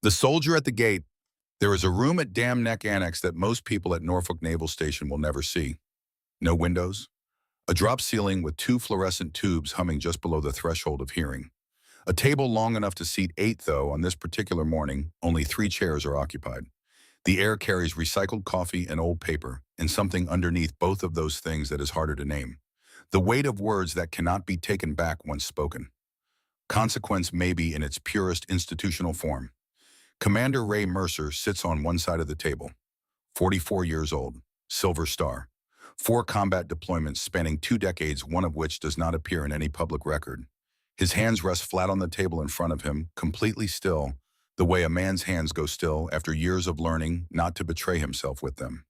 The soldier at the gate. There is a room at Dam Neck Annex that most people at Norfolk Naval Station will never see. No windows. A drop ceiling with two fluorescent tubes humming just below the threshold of hearing. A table long enough to seat 8, though, on this particular morning, only 3 chairs are occupied. The air carries recycled coffee and old paper, and something underneath both of those things that is harder to name. The weight of words that cannot be taken back once spoken. Consequence may be in its purest institutional form. Commander Ray Mercer sits on one side of the table. 44 years old, Silver Star. 4 combat deployments spanning 2 decades, one of which does not appear in any public record. His hands rest flat on the table in front of him, completely still, the way a man's hands go still after years of learning not to betray himself with them.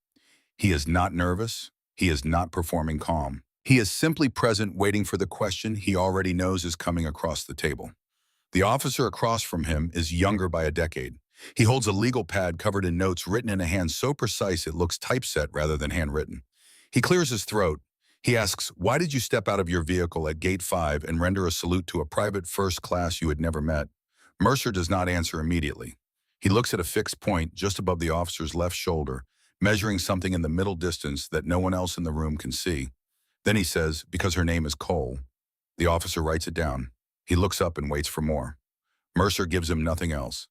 He is not nervous. He is not performing calm. He is simply present, waiting for the question he already knows is coming across the table. The officer across from him is younger by a decade. He holds a legal pad covered in notes written in a hand so precise it looks typeset rather than handwritten. He clears his throat. He asks, "Why did you step out of your vehicle at Gate 5 and render a salute to a private first class you had never met?" Mercer does not answer immediately. He looks at a fixed point just above the officer's left shoulder, measuring something in the middle distance that no one else in the room can see. Then he says, "Because her name is Cole." The officer writes it down. He looks up and waits for more. Mercer gives him nothing else.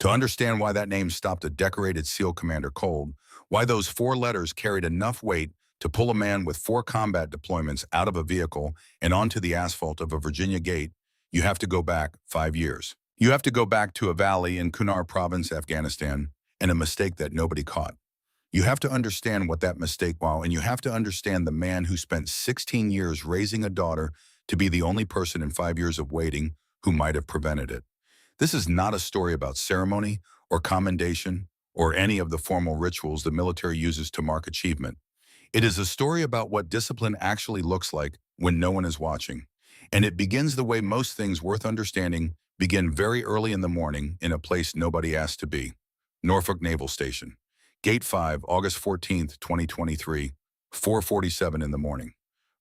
To understand why that name stopped a decorated SEAL Commander Cole, why those 4 letters carried enough weight to pull a man with 4 combat deployments out of a vehicle and onto the asphalt of a Virginia gate, you have to go back 5 years. You have to go back to a valley in Kunar Province, Afghanistan, and a mistake that nobody caught. You have to understand what that mistake was, and you have to understand the man who spent 16 years raising a daughter to be the only person in 5 years of waiting who might have prevented it. This is not a story about ceremony or commendation or any of the formal rituals the military uses to mark achievement. It is a story about what discipline actually looks like when no one is watching. And it begins the way most things worth understanding begin, very early in the morning in a place nobody asked to be. Norfolk Naval Station. Gate 5, August 14th, 2023, 4:47 in the morning.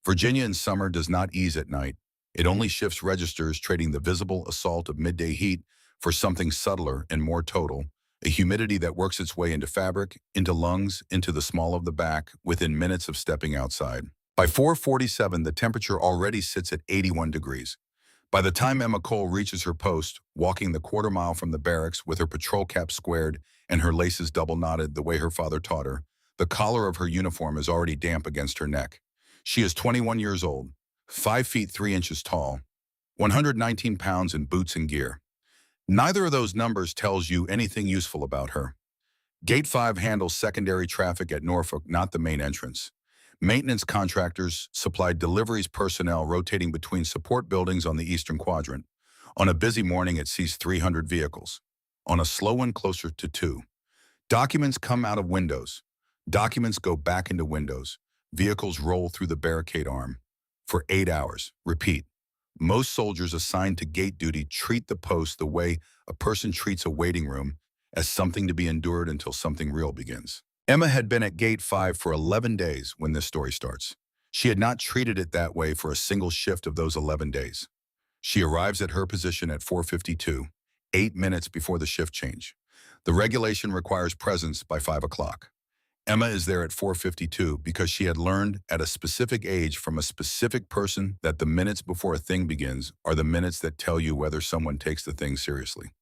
Virginia in summer does not ease at night. It only shifts registers, trading the visible assault of midday heat for something subtler and more total, a humidity that works its way into fabric, into lungs, into the small of the back, within minutes of stepping outside. By 4:47, the temperature already sits at 81 degrees. By the time Emma Cole reaches her post, walking the quarter mile from the barracks with her patrol cap squared and her laces double knotted the way her father taught her, the collar of her uniform is already damp against her neck. She is 21 years old, 5 feet 3 inches tall, 119 pounds in boots and gear. Neither of those numbers tells you anything useful about her. Gate 5 handles secondary traffic at Norfolk, not the main entrance. Maintenance contractors supplied deliveries personnel rotating between support buildings on the eastern quadrant. On a busy morning, it sees 300 vehicles. On a slow one, closer to 2. Documents come out of windows. Documents go back into windows. Vehicles roll through the barricade arm. For 8 hours. Repeat. Most soldiers assigned to gate duty treat the post the way a person treats a waiting room, as something to be endured until something real begins. Emma had been at Gate 5 for 11 days when this story starts. She had not treated it that way for a single shift of those 11 days. She arrives at her position at 4:52, 8 minutes before the shift change. The regulation requires presence by 5 o'clock. Emma is there at 4:52 because she had learned at a specific age from a specific person that the minutes before a thing begins are the minutes that tell you whether someone takes the thing seriously.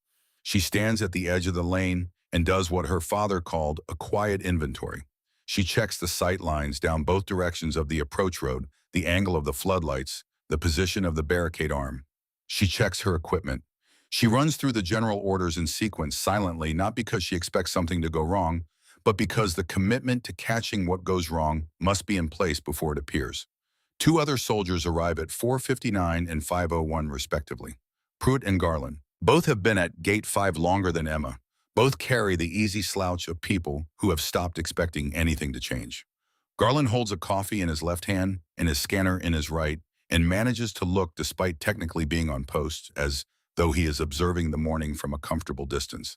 She stands at the edge of the lane and does what her father called a quiet inventory. She checks the sight lines down both directions of the approach road, the angle of the floodlights, the position of the barricade arm. She checks her equipment. She runs through the general orders in sequence silently, not because she expects something to go wrong, but because the commitment to catching what goes wrong must be in place before it appears. 2 other soldiers arrive at 4:59 and 5:01 respectively. Pruitt and Garland. Both have been at Gate 5 longer than Emma. Both carry the easy slouch of people who have stopped expecting anything to change. Garland holds a coffee in his left hand and his scanner in his right, and manages to look, despite technically being on post, as though he is observing the morning from a comfortable distance.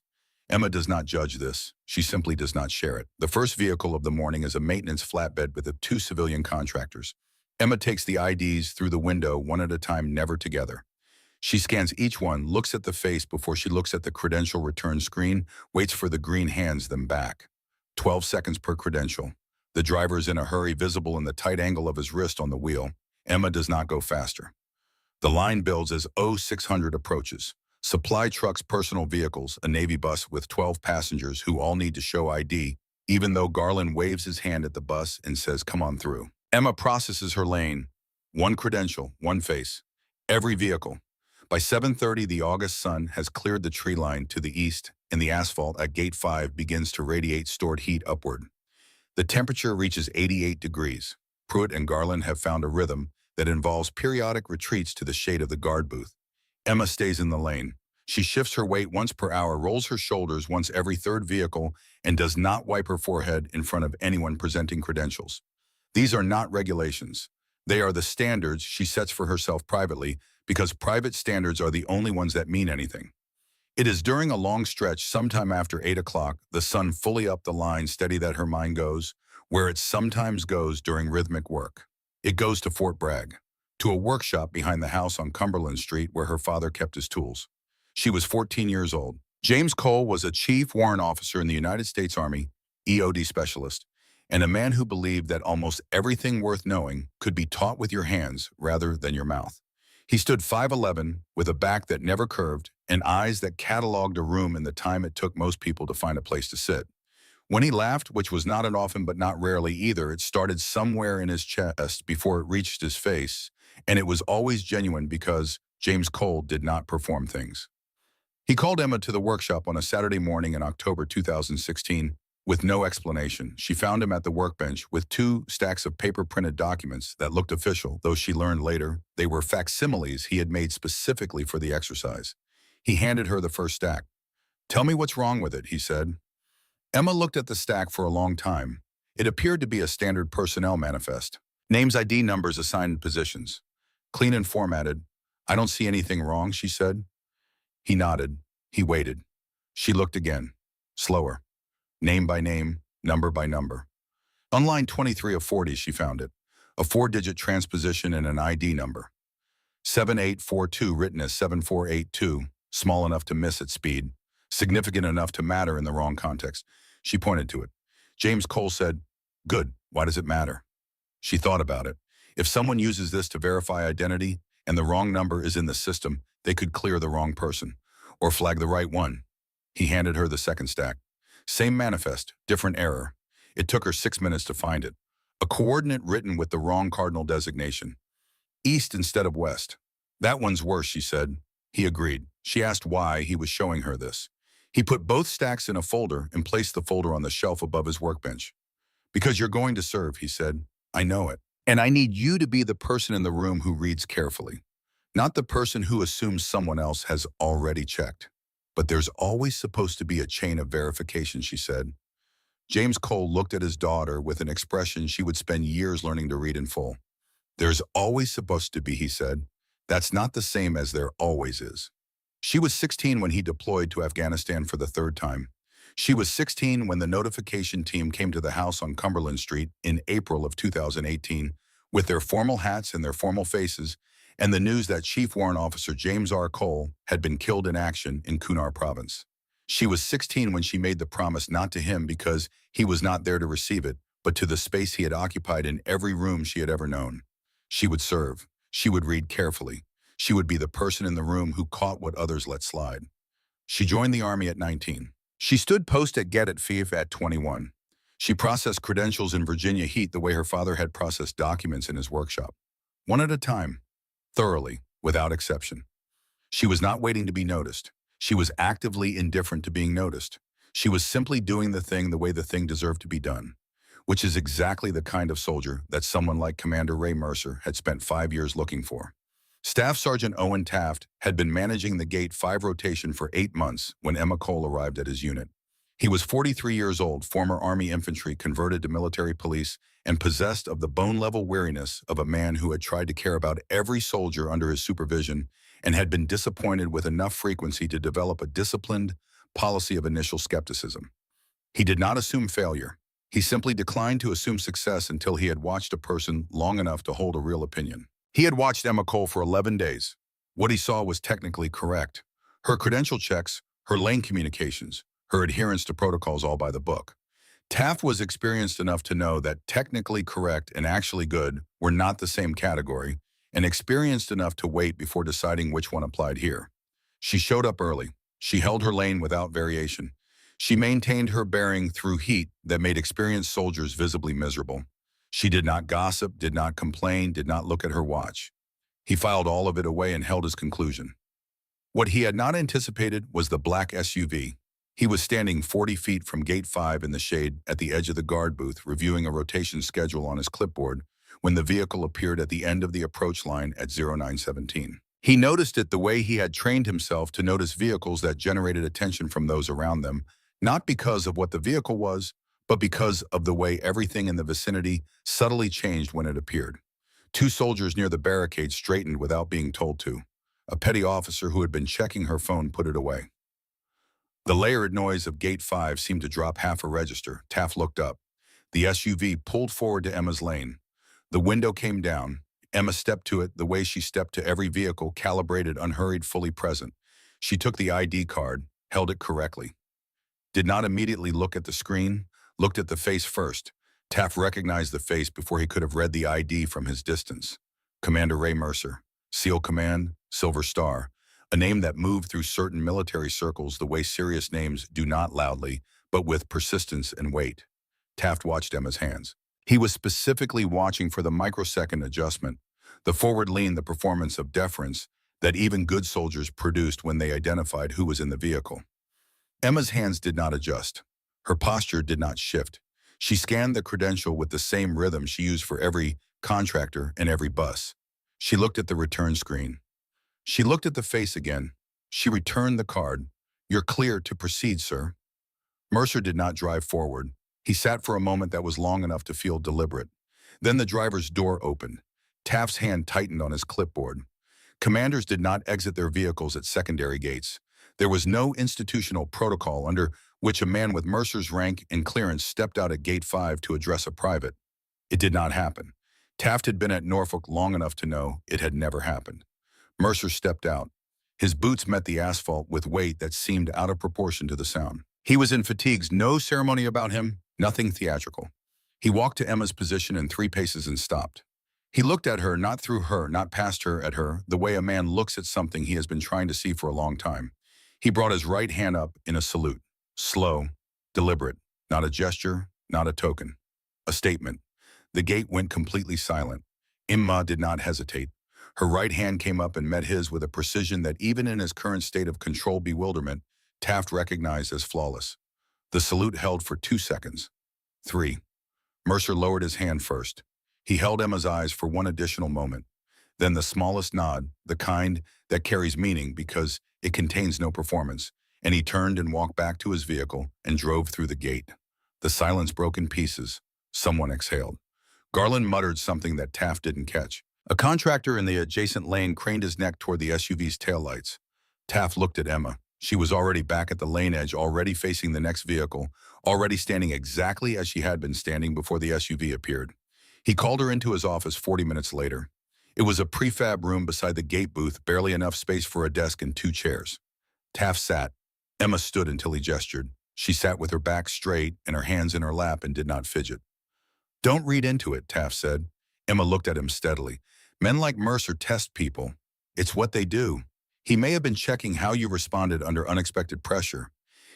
Emma does not judge this. She simply does not share it. The first vehicle of the morning is a maintenance flatbed with 2 civilian contractors. Emma takes the IDs through the window one at a time, never together. She scans each one, looks at the face before she looks at the credential return screen, waits for the green, hands them back. 12 seconds per credential. The driver is in a hurry, visible in the tight angle of his wrist on the wheel. Emma does not go faster. The line builds as O600 approaches. Supply trucks, personal vehicles, a Navy bus with 12 passengers who all need to show ID, even though Garland waves his hand at the bus and says, "Come on through." Emma processes her lane. One credential, one face. Every vehicle. By 7:30, the August sun has cleared the tree line to the east, and the asphalt at Gate 5 begins to radiate stored heat upward. The temperature reaches 88 degrees. Pruitt and Garland have found a rhythm that involves periodic retreats to the shade of the guard booth. Emma stays in the lane. She shifts her weight once per hour, rolls her shoulders once every third vehicle, and does not wipe her forehead in front of anyone presenting credentials. These are not regulations. They are the standards she sets for herself privately, because private standards are the only ones that mean anything. It is during a long stretch, sometime after 8 o'clock, the sun fully up the line, steady, that her mind goes, where it sometimes goes during rhythmic work. It goes to Fort Bragg, to a workshop behind the house on Cumberland Street where her father kept his tools. She was 14 years old. James Cole was a chief warrant officer in the United States Army, EOD specialist, and a man who believed that almost everything worth knowing could be taught with your hands rather than your mouth. He stood 5'11", with a back that never curved and eyes that cataloged a room in the time it took most people to find a place to sit. When he laughed, which was not often but not rarely either, it started somewhere in his chest before it reached his face, and it was always genuine because James Cole did not perform things. He called Emma to the workshop on a Saturday morning in October 2016 with no explanation. She found him at the workbench with 2 stacks of paper-printed documents that looked official, though she learned later they were facsimiles he had made specifically for the exercise. He handed her the first stack. "Tell me what's wrong with it," he said. Emma looked at the stack for a long time. It appeared to be a standard personnel manifest. Names, ID numbers, assigned positions. Clean and formatted. "I don't see anything wrong," she said. He nodded. He waited. She looked again. Slower. Name by name, number by number. On line 23 of 40, she found it. A 4-digit transposition and an ID number. 7842 written as 7482, small enough to miss at speed, significant enough to matter in the wrong context. She pointed to it. James Cole said, "Good, why does it matter?" She thought about it. If someone uses this to verify identity and the wrong number is in the system, they could clear the wrong person or flag the right one. He handed her the second stack. Same manifest, different error. It took her 6 minutes to find it. A coordinate written with the wrong cardinal designation. East instead of west. "That one's worse," she said. He agreed. She asked why he was showing her this. He put both stacks in a folder and placed the folder on the shelf above his workbench. "Because you're going to serve," he said. "I know it. And I need you to be the person in the room who reads carefully. Not the person who assumes someone else has already checked. But there's always supposed to be a chain of verification," she said. James Cole looked at his daughter with an expression she would spend years learning to read in full. "There's always supposed to be," he said. "That's not the same as there always is." She was 16 when he deployed to Afghanistan for the 3rd time. She was 16 when the notification team came to the house on Cumberland Street in April of 2018 with their formal hats and their formal faces, and the news that Chief Warrant Officer James R. Cole had been killed in action in Kunar Province. She was 16 when she made the promise not to him because he was not there to receive it, but to the space he had occupied in every room she had ever known. She would serve. She would read carefully. She would be the person in the room who caught what others let slide. She joined the Army at 19. She stood post at Gannett Fief at 21. She processed credentials in Virginia Heat the way her father had processed documents in his workshop. One at a time. Thoroughly, without exception. She was not waiting to be noticed. She was actively indifferent to being noticed. She was simply doing the thing the way the thing deserved to be done, which is exactly the kind of soldier that someone like Commander Ray Mercer had spent 5 years looking for. Staff Sergeant Owen Taft had been managing the Gate 5 rotation for 8 months when Emma Cole arrived at his unit. He was 43 years old, former Army infantry converted to military police, and possessed of the bone-level weariness of a man who had tried to care about every soldier under his supervision and had been disappointed with enough frequency to develop a disciplined policy of initial skepticism. He did not assume failure. He simply declined to assume success until he had watched a person long enough to hold a real opinion. He had watched Emma Cole for 11 days. What he saw was technically correct. Her credential checks, her lane communications, her adherence to protocols all by the book. Taft was experienced enough to know that technically correct and actually good were not the same category, and experienced enough to wait before deciding which one applied here. She showed up early. She held her lane without variation. She maintained her bearing through heat that made experienced soldiers visibly miserable. She did not gossip, did not complain, did not look at her watch. He filed all of it away and held his conclusion. What he had not anticipated was the black SUV. He was standing 40 feet from Gate 5 in the shade at the edge of the guard booth, reviewing a rotation schedule on his clipboard when the vehicle appeared at the end of the approach line at 0917. He noticed it the way he had trained himself to notice vehicles that generated attention from those around them, not because of what the vehicle was, but because of the way everything in the vicinity subtly changed when it appeared. Two soldiers near the barricade straightened without being told to. A petty officer who had been checking her phone put it away. The layered noise of Gate 5 seemed to drop half a register. Taft looked up. The SUV pulled forward to Emma's lane. The window came down. Emma stepped to it the way she stepped to every vehicle, calibrated, unhurried, fully present. She took the ID card, held it correctly. Did not immediately look at the screen, looked at the face first. Taft recognized the face before he could have read the ID from his distance. Commander Ray Mercer, SEAL Command, Silver Star, a name that moved through certain military circles the way serious names do, not loudly, but with persistence and weight. Taft watched Emma's hands. He was specifically watching for the microsecond adjustment, the forward lean, the performance of deference that even good soldiers produced when they identified who was in the vehicle. Emma's hands did not adjust. Her posture did not shift. She scanned the credential with the same rhythm she used for every contractor and every bus. She looked at the return screen. She looked at the face again. She returned the card. "You're clear to proceed, sir." Mercer did not drive forward. He sat for a moment that was long enough to feel deliberate. Then the driver's door opened. Taft's hand tightened on his clipboard. Commanders did not exit their vehicles at secondary gates. There was no institutional protocol under which a man with Mercer's rank and clearance stepped out at Gate 5 to address a private. It did not happen. Taft had been at Norfolk long enough to know it had never happened. Mercer stepped out. His boots met the asphalt with weight that seemed out of proportion to the sound. He was in fatigues, no ceremony about him, nothing theatrical. He walked to Emma's position in 3 paces and stopped. He looked at her, not through her, not past her, at her, the way a man looks at something he has been trying to see for a long time. He brought his right hand up in a salute. Slow, deliberate, not a gesture, not a token. A statement. The gate went completely silent. Emma did not hesitate. Her right hand came up and met his with a precision that even in his current state of controlled bewilderment, Taft recognized as flawless. The salute held for 2 seconds. 3. Mercer lowered his hand first. He held Emma's eyes for one additional moment. Then the smallest nod, the kind that carries meaning because it contains no performance, and he turned and walked back to his vehicle and drove through the gate. The silence broke in pieces. Someone exhaled. Garland muttered something that Taft didn't catch. A contractor in the adjacent lane craned his neck toward the SUV's taillights. Taft looked at Emma. She was already back at the lane edge, already facing the next vehicle, already standing exactly as she had been standing before the SUV appeared. He called her into his office 40 minutes later. It was a prefab room beside the gate booth, barely enough space for a desk and 2 chairs. Taft sat. Emma stood until he gestured. She sat with her back straight and her hands in her lap and did not fidget. "Don't read into it," Taft said. Emma looked at him steadily. "Men like Mercer test people. It's what they do. He may have been checking how you responded under unexpected pressure.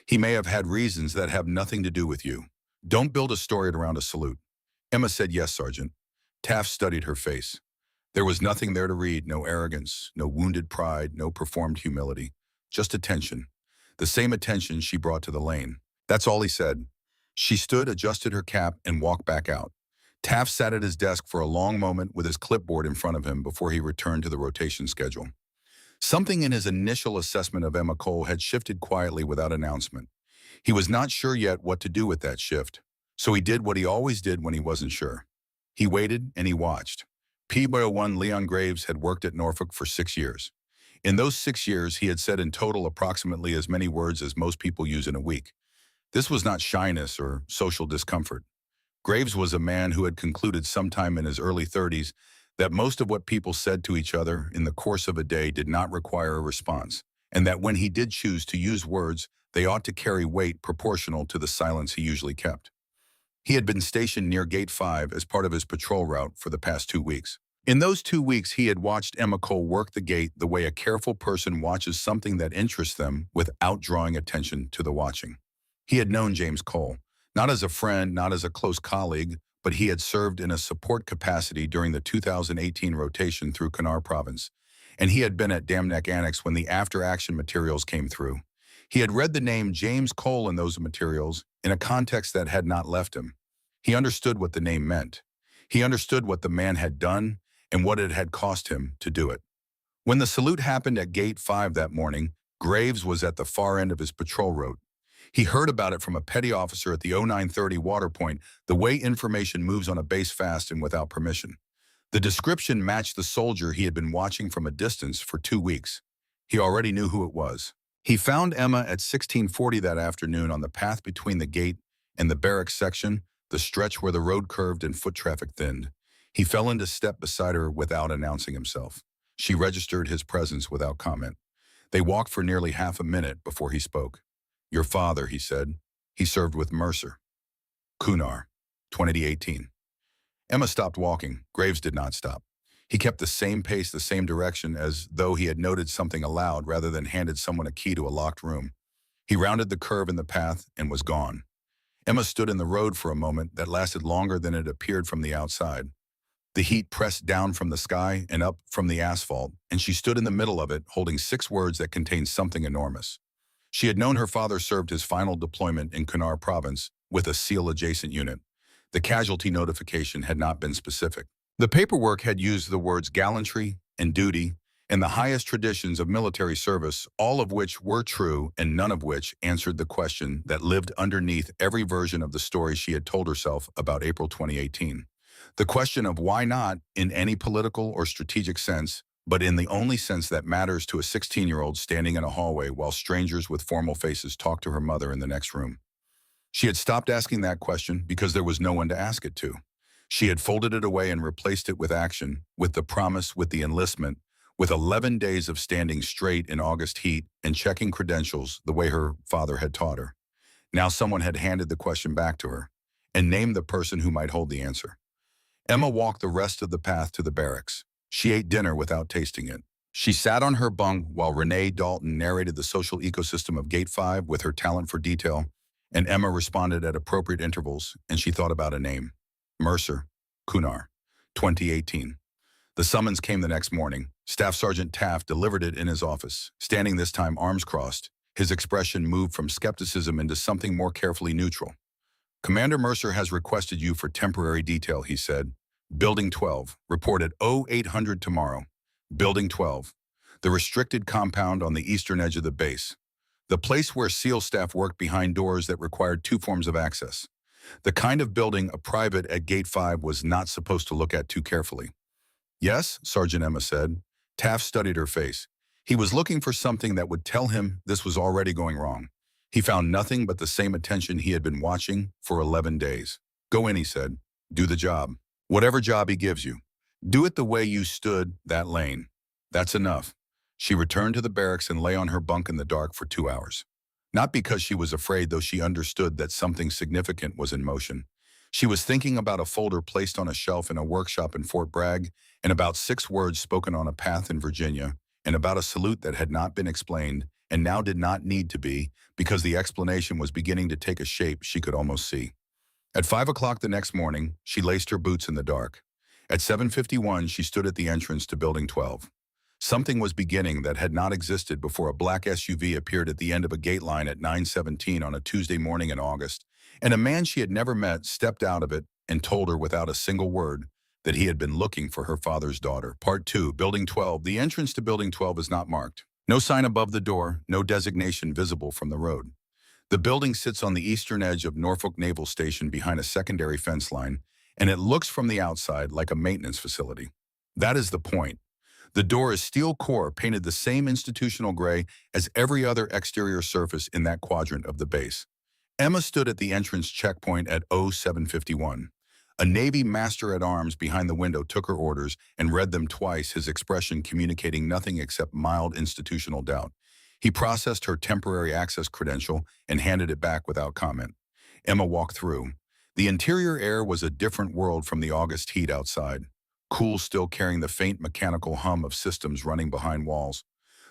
He may have had reasons that have nothing to do with you. Don't build a story around a salute." Emma said, "Yes, Sergeant." Taft studied her face. There was nothing there to read, no arrogance, no wounded pride, no performed humility. Just attention. The same attention she brought to the lane. That's all he said. She stood, adjusted her cap, and walked back out. Taft sat at his desk for a long moment with his clipboard in front of him before he returned to the rotation schedule. Something in his initial assessment of Emma Cole had shifted quietly without announcement. He was not sure yet what to do with that shift, so he did what he always did when he wasn't sure. He waited and he watched. PBO1 Leon Graves had worked at Norfolk for 6 years. In those 6 years, he had said in total approximately as many words as most people use in a week. This was not shyness or social discomfort. Graves was a man who had concluded sometime in his early 30s that most of what people said to each other in the course of a day did not require a response, and that when he did choose to use words, they ought to carry weight proportional to the silence he usually kept. He had been stationed near Gate 5 as part of his patrol route for the past 2 weeks. In those 2 weeks, he had watched Emma Cole work the gate the way a careful person watches something that interests them without drawing attention to the watching. He had known James Cole, not as a friend, not as a close colleague, but he had served in a support capacity during the 2018 rotation through Kunar Province, and he had been at Dam Neck Annex when the after-action materials came through. He had read the name James Cole in those materials in a context that had not left him. He understood what the name meant. He understood what the man had done and what it had cost him to do it. When the salute happened at Gate 5 that morning, Graves was at the far end of his patrol route. He heard about it from a petty officer at the 0930 water point, the way information moves on a base fast and without permission. The description matched the soldier he had been watching from a distance for 2 weeks. He already knew who it was. He found Emma at 1640 that afternoon on the path between the gate and the barracks section, the stretch where the road curved and foot traffic thinned. He fell into step beside her without announcing himself. She registered his presence without comment. They walked for nearly half a minute before he spoke. "Your father," he said. "He served with Mercer." Kunar, 2018. Emma stopped walking. Graves did not stop. He kept the same pace, the same direction, as though he had noted something aloud rather than handed someone a key to a locked room. He rounded the curve in the path and was gone. Emma stood in the road for a moment that lasted longer than it appeared from the outside. The heat pressed down from the sky and up from the asphalt, and she stood in the middle of it, holding 6 words that contained something enormous. She had known her father served his final deployment in Kunar Province with a SEAL-adjacent unit. The casualty notification had not been specific. The paperwork had used the words gallantry and duty and the highest traditions of military service, all of which were true and none of which answered the question that lived underneath every version of the story she had told herself about April 2018. The question of why not in any political or strategic sense, but in the only sense that matters to a 16-year-old standing in a hallway while strangers with formal faces talk to her mother in the next room. She had stopped asking that question because there was no one to ask it to. She had folded it away and replaced it with action, with the promise, with the enlistment, with 11 days of standing straight in August heat and checking credentials the way her father had taught her. Now someone had handed the question back to her and named the person who might hold the answer. Emma walked the rest of the path to the barracks. She ate dinner without tasting it. She sat on her bunk while Renee Dalton narrated the social ecosystem of Gate 5 with her talent for detail, and Emma responded at appropriate intervals, and she thought about a name. Mercer, Kunar, 2018. The summons came the next morning. Staff Sergeant Taft delivered it in his office, standing this time arms crossed. His expression moved from skepticism into something more carefully neutral. "Commander Mercer has requested you for temporary detail," he said. "Building 12, report at 0800 tomorrow. Building 12, the restricted compound on the eastern edge of the base. The place where SEAL staff worked behind doors that required 2 forms of access. The kind of building a private at Gate 5 was not supposed to look at too carefully." "Yes," Sergeant Emma said. Taft studied her face. He was looking for something that would tell him this was already going wrong. He found nothing but the same attention he had been watching for 11 days. "Go in," he said. "Do the job. Whatever job he gives you. Do it the way you stood that lane. That's enough." She returned to the barracks and lay on her bunk in the dark for 2 hours. Not because she was afraid, though she understood that something significant was in motion. She was thinking about a folder placed on a shelf in a workshop in Fort Bragg, and about 6 words spoken on a path in Virginia, and about a salute that had not been explained and now did not need to be because the explanation was beginning to take a shape she could almost see. At 5 o'clock the next morning, she laced her boots in the dark. At 7:51, she stood at the entrance to Building 12. Something was beginning that had not existed before a black SUV appeared at the end of a gate line at 9:17 on a Tuesday morning in August, and a man she had never met stepped out of it and told her without a single word that he had been looking for her father's daughter. Part 2, Building 12. The entrance to Building 12 is not marked. No sign above the door, no designation visible from the road. The building sits on the eastern edge of Norfolk Naval Station behind a secondary fence line, and it looks from the outside like a maintenance facility. That is the point. The door is steel core, painted the same institutional gray as every other exterior surface in that quadrant of the base. Emma stood at the entrance checkpoint at 0751. A Navy master-at-arms behind the window took her orders and read them twice, his expression communicating nothing except mild institutional doubt. He processed her temporary access credential and handed it back without comment. Emma walked through. The interior air was a different world from the August heat outside, cool, still carrying the faint mechanical hum of systems running behind walls.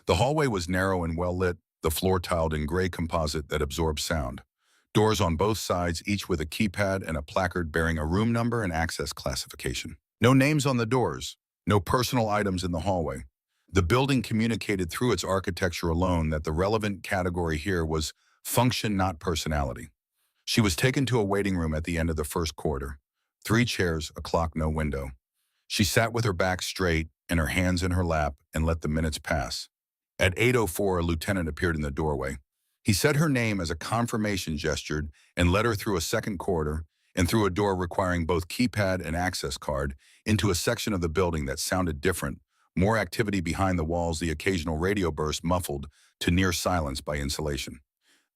The hallway was narrow and well lit, the floor tiled in gray composite that absorbed sound. Doors on both sides, each with a keypad and a placard bearing a room number and access classification. No names on the doors, no personal items in the hallway. The building communicated through its architecture alone that the relevant category here was function, not personality. She was taken to a waiting room at the end of the first quarter. 3 chairs, a clock, no window. She sat with her back straight and her hands in her lap and let the minutes pass. At 8:04, a lieutenant appeared in the doorway. He said her name as a confirmation gesture and led her through a second corridor and through a door requiring both keypad and access card into a section of the building that sounded different, more activity behind the walls, the occasional radio burst muffled to near silence by insulation.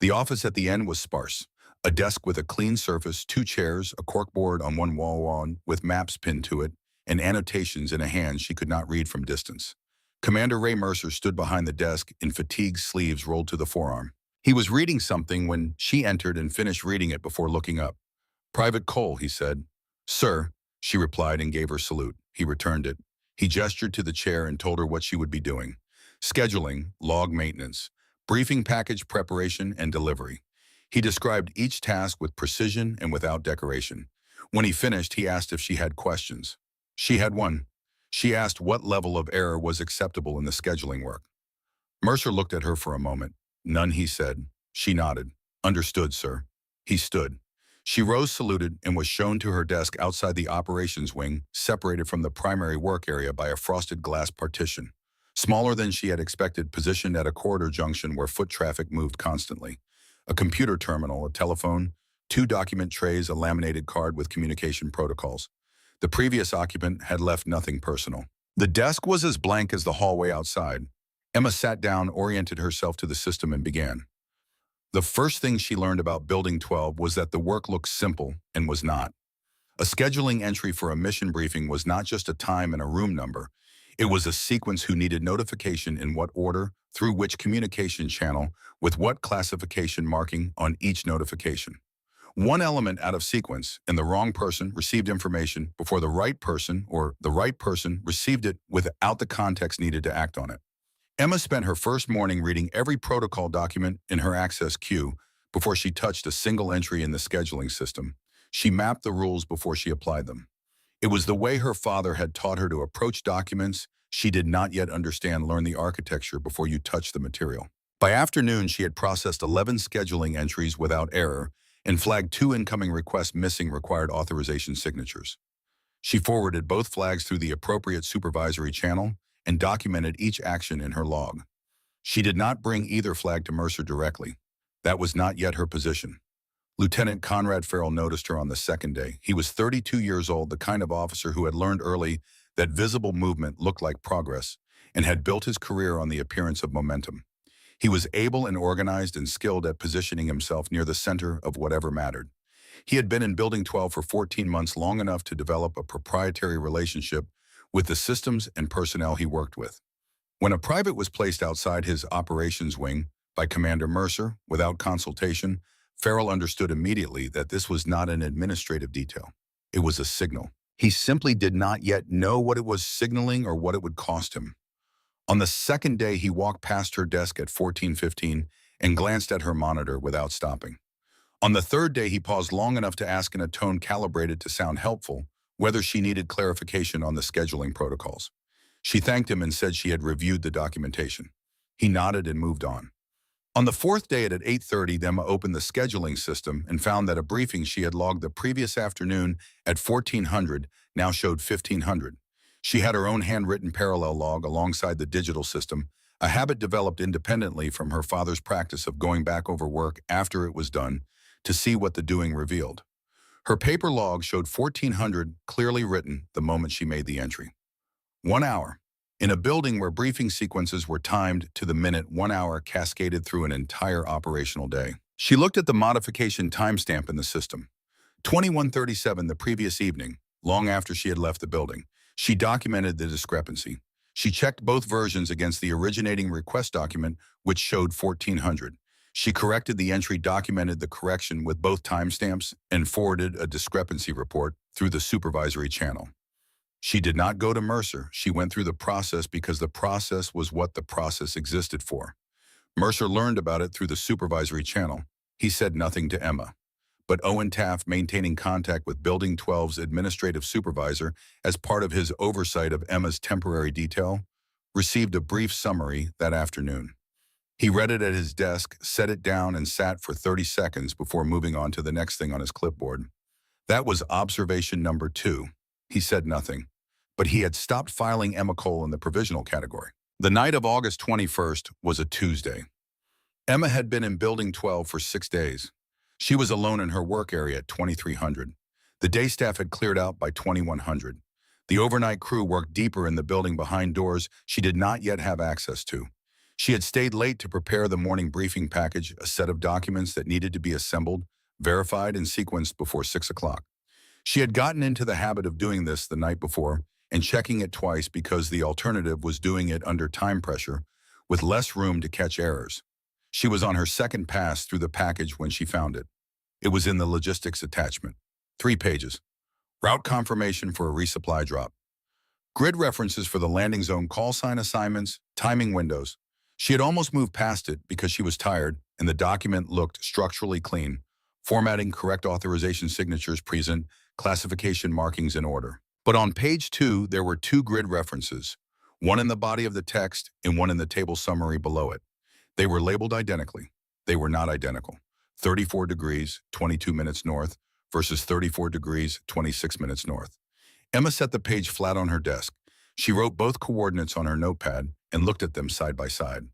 The office at the end was sparse. A desk with a clean surface, 2 chairs, a corkboard on one wall with maps pinned to it, and annotations in a hand she could not read from distance. Commander Ray Mercer stood behind the desk in fatigue, sleeves rolled to the forearm. He was reading something when she entered and finished reading it before looking up. "Private Cole," he said. "Sir," she replied and gave her salute. He returned it. He gestured to the chair and told her what she would be doing. Scheduling, log maintenance, briefing package preparation and delivery. He described each task with precision and without decoration. When he finished, he asked if she had questions. She had one. She asked what level of error was acceptable in the scheduling work. Mercer looked at her for a moment. "None," he said. She nodded. "Understood, sir." He stood. She rose, saluted, and was shown to her desk outside the operations wing, separated from the primary work area by a frosted glass partition. Smaller than she had expected, positioned at a corridor junction where foot traffic moved constantly. A computer terminal, a telephone, 2 document trays, a laminated card with communication protocols. The previous occupant had left nothing personal. The desk was as blank as the hallway outside. Emma sat down, oriented herself to the system, and began. The first thing she learned about Building 12 was that the work looked simple and was not. A scheduling entry for a mission briefing was not just a time and a room number. It was a sequence who needed notification in what order, through which communication channel, with what classification marking on each notification. One element out of sequence, and the wrong person received information before the right person, or the right person received it without the context needed to act on it. Emma spent her first morning reading every protocol document in her access queue before she touched a single entry in the scheduling system. She mapped the rules before she applied them. It was the way her father had taught her to approach documents she did not yet understand. Learn the architecture before you touch the material. By afternoon, she had processed 11 scheduling entries without error and flagged 2 incoming requests missing required authorization signatures. She forwarded both flags through the appropriate supervisory channel and documented each action in her log. She did not bring either flag to Mercer directly. That was not yet her position. Lieutenant Conrad Farrell noticed her on the second day. He was 32 years old, the kind of officer who had learned early that visible movement looked like progress and had built his career on the appearance of momentum. He was able and organized and skilled at positioning himself near the center of whatever mattered. He had been in Building 12 for 14 months, long enough to develop a proprietary relationship with the systems and personnel he worked with. When a private was placed outside his operations wing by Commander Mercer without consultation, Farrell understood immediately that this was not an administrative detail. It was a signal. He simply did not yet know what it was signaling or what it would cost him. On the second day, he walked past her desk at 14:15 and glanced at her monitor without stopping. On the third day, he paused long enough to ask in a tone calibrated to sound helpful whether she needed clarification on the scheduling protocols. She thanked him and said she had reviewed the documentation. He nodded and moved on. On the fourth day at 8:30, Emma opened the scheduling system and found that a briefing she had logged the previous afternoon at 1400 now showed 1500. She had her own handwritten parallel log alongside the digital system, a habit developed independently from her father's practice of going back over work after it was done to see what the doing revealed. Her paper log showed 1400 clearly written the moment she made the entry. 1 hour. In a building where briefing sequences were timed to the minute, 1 hour cascaded through an entire operational day. She looked at the modification timestamp in the system. 21:37 the previous evening, long after she had left the building. She documented the discrepancy. She checked both versions against the originating request document, which showed 1400. She corrected the entry, documented the correction with both timestamps, and forwarded a discrepancy report through the supervisory channel. She did not go to Mercer. She went through the process because the process was what the process existed for. Mercer learned about it through the supervisory channel. He said nothing to Emma. But Owen Taft, maintaining contact with Building 12's administrative supervisor as part of his oversight of Emma's temporary detail, received a brief summary that afternoon. He read it at his desk, set it down, and sat for 30 seconds before moving on to the next thing on his clipboard. That was observation number 2. He said nothing, but he had stopped filing Emma Cole in the provisional category. The night of August 21st was a Tuesday. Emma had been in Building 12 for 6 days. She was alone in her work area at 2300. The day staff had cleared out by 2100. The overnight crew worked deeper in the building behind doors she did not yet have access to. She had stayed late to prepare the morning briefing package, a set of documents that needed to be assembled, verified, and sequenced before 6 o'clock. She had gotten into the habit of doing this the night before and checking it twice because the alternative was doing it under time pressure with less room to catch errors. She was on her second pass through the package when she found it. It was in the logistics attachment. 3 pages. Route confirmation for a resupply drop. Grid references for the landing zone call sign assignments, timing windows. She had almost moved past it because she was tired, and the document looked structurally clean. Formatting, correct authorization signatures present, classification markings in order. But on page 2, there were 2 grid references, one in the body of the text and one in the table summary below it. They were labeled identically. They were not identical. 34 degrees, 22 minutes north versus 34 degrees, 26 minutes north. Emma set the page flat on her desk. She wrote both coordinates on her notepad and looked at them side by side.